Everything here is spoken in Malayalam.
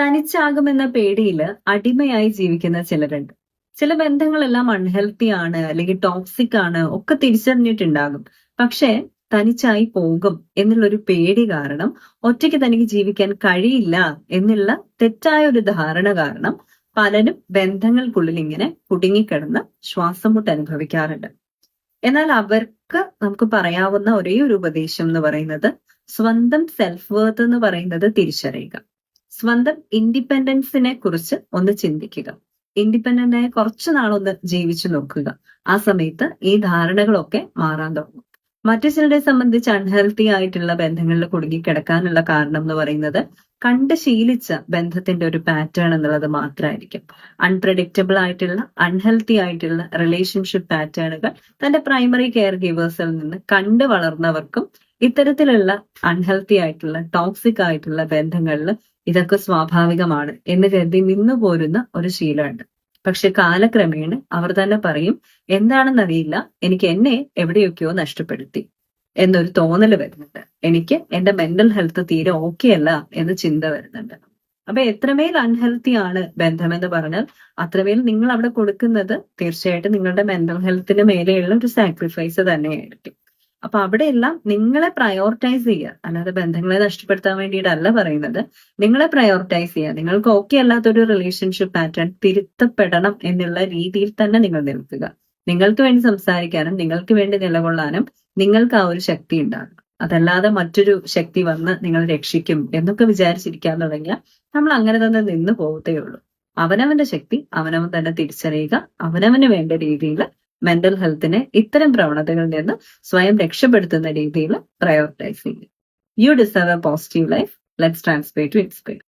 തനിച്ചാകുമെന്ന പേടിയില് അടിമയായി ജീവിക്കുന്ന ചിലരുണ്ട്. ചില ബന്ധങ്ങളെല്ലാം അൺഹെൽത്തി ആണ് അല്ലെങ്കിൽ ടോക്സിക് ആണ് ഒക്കെ തിരിച്ചറിഞ്ഞിട്ടുണ്ടാകും. പക്ഷേ തനിച്ചായി പോകും എന്നുള്ളൊരു പേടി കാരണം, ഒറ്റയ്ക്ക് തനിക്ക് ജീവിക്കാൻ കഴിയില്ല എന്നുള്ള തെറ്റായ ഒരു ധാരണ കാരണം പലരും ബന്ധങ്ങൾക്കുള്ളിൽ ഇങ്ങനെ കുടുങ്ങിക്കിടന്ന് ശ്വാസം മുട്ട് അനുഭവിക്കാറുണ്ട്. എന്നാൽ അവർക്ക് നമുക്ക് പറയാവുന്ന ഒരേ ഒരു ഉപദേശം എന്ന് പറയുന്നത് സ്വന്തം സെൽഫ് വർത്ത് എന്ന് പറയുന്നത് തിരിച്ചറിയുക. സ്വന്തം ഇൻഡിപെൻഡൻസിനെ കുറിച്ച് ഒന്ന് ചിന്തിക്കുക. ഇൻഡിപെൻഡന്റ് ആയ കുറച്ചു നാളൊന്ന് ജീവിച്ചു നോക്കുക. ആ സമയത്ത് ഈ ധാരണകളൊക്കെ മാറാൻ തുടങ്ങും. മറ്റു ചിലരെ സംബന്ധിച്ച് അൺഹെൽത്തി ആയിട്ടുള്ള ബന്ധങ്ങളിൽ കുടുങ്ങിക്കിടക്കാനുള്ള കാരണം എന്ന് പറയുന്നത് കണ്ട് ശീലിച്ച ബന്ധത്തിന്റെ ഒരു പാറ്റേൺ എന്നുള്ളത് മാത്രമായിരിക്കും. അൺപ്രഡിക്റ്റബിൾ ആയിട്ടുള്ള അൺഹെൽത്തി ആയിട്ടുള്ള റിലേഷൻഷിപ്പ് പാറ്റേണുകൾ തന്റെ പ്രൈമറി കെയർ ഗിവേഴ്സിൽ നിന്ന് കണ്ടു വളർന്നവർക്കും ഇത്തരത്തിലുള്ള അൺഹെൽത്തി ആയിട്ടുള്ള ടോക്സിക് ആയിട്ടുള്ള ബന്ധങ്ങളിൽ ഇതൊക്കെ സ്വാഭാവികമാണ് എന്ന് കരുതി നിന്നു പോരുന്ന ഒരു ശീലമുണ്ട്. പക്ഷെ കാലക്രമേണ അവർ തന്നെ പറയും, എന്താണെന്നറിയില്ല, എനിക്ക് എന്നെ എവിടെയൊക്കെയോ നഷ്ടപ്പെടുത്തി എന്നൊരു തോന്നൽ വരുന്നുണ്ട്. എനിക്ക് എന്റെ മെന്റൽ ഹെൽത്ത് തീരെ ഓക്കെ അല്ല എന്ന് ചിന്ത വരുന്നുണ്ട്. അപ്പൊ എത്രമേൽ അൺഹെൽത്തി ആണ് ബന്ധം എന്ന് പറഞ്ഞാൽ അത്രമേൽ നിങ്ങൾ അവിടെ കൊടുക്കുന്നത് തീർച്ചയായിട്ടും നിങ്ങളുടെ മെന്റൽ ഹെൽത്തിന് മേലെയുള്ള ഒരു സാക്രിഫൈസ് തന്നെയായിരിക്കും. അപ്പൊ അവിടെയെല്ലാം നിങ്ങളെ പ്രയോറിറ്റൈസ് ചെയ്യുക, അല്ലാതെ ബന്ധങ്ങളെ നഷ്ടപ്പെടുത്താൻ വേണ്ടിയിട്ടല്ല പറയുന്നത്. നിങ്ങളെ പ്രയോറിറ്റൈസ് ചെയ്യുക. നിങ്ങൾക്ക് ഓക്കെ അല്ലാത്തൊരു റിലേഷൻഷിപ്പ് പാറ്റേൺ തിരുത്തപ്പെടണം എന്നുള്ള രീതിയിൽ തന്നെ നിങ്ങൾ നിൽക്കുക. നിങ്ങൾക്ക് വേണ്ടി സംസാരിക്കാനും നിങ്ങൾക്ക് വേണ്ടി നിലകൊള്ളാനും നിങ്ങൾക്ക് ആ ഒരു ശക്തി ഉണ്ടാകും. അതല്ലാതെ മറ്റൊരു ശക്തി വന്ന് നിങ്ങൾ രക്ഷിക്കും എന്നൊക്കെ വിചാരിച്ചിരിക്കാൻ തുടങ്ങിയാൽ നമ്മൾ അങ്ങനെ തന്നെ നിന്ന് പോകത്തേ ഉള്ളൂ. അവനവന്റെ ശക്തി അവനവൻ തന്നെ തിരിച്ചറിയുക. അവനവന് വേണ്ട രീതിയിൽ മെന്റൽ ഹെൽത്തിനെ ഇത്തരം പ്രവണതകളിൽ നിന്ന് സ്വയം രക്ഷപ്പെടുത്തുന്ന രീതിയിൽ പ്രയോറിറ്റൈസ് ചെയ്യുക. You deserve a positive life. Let's transfer to inspire.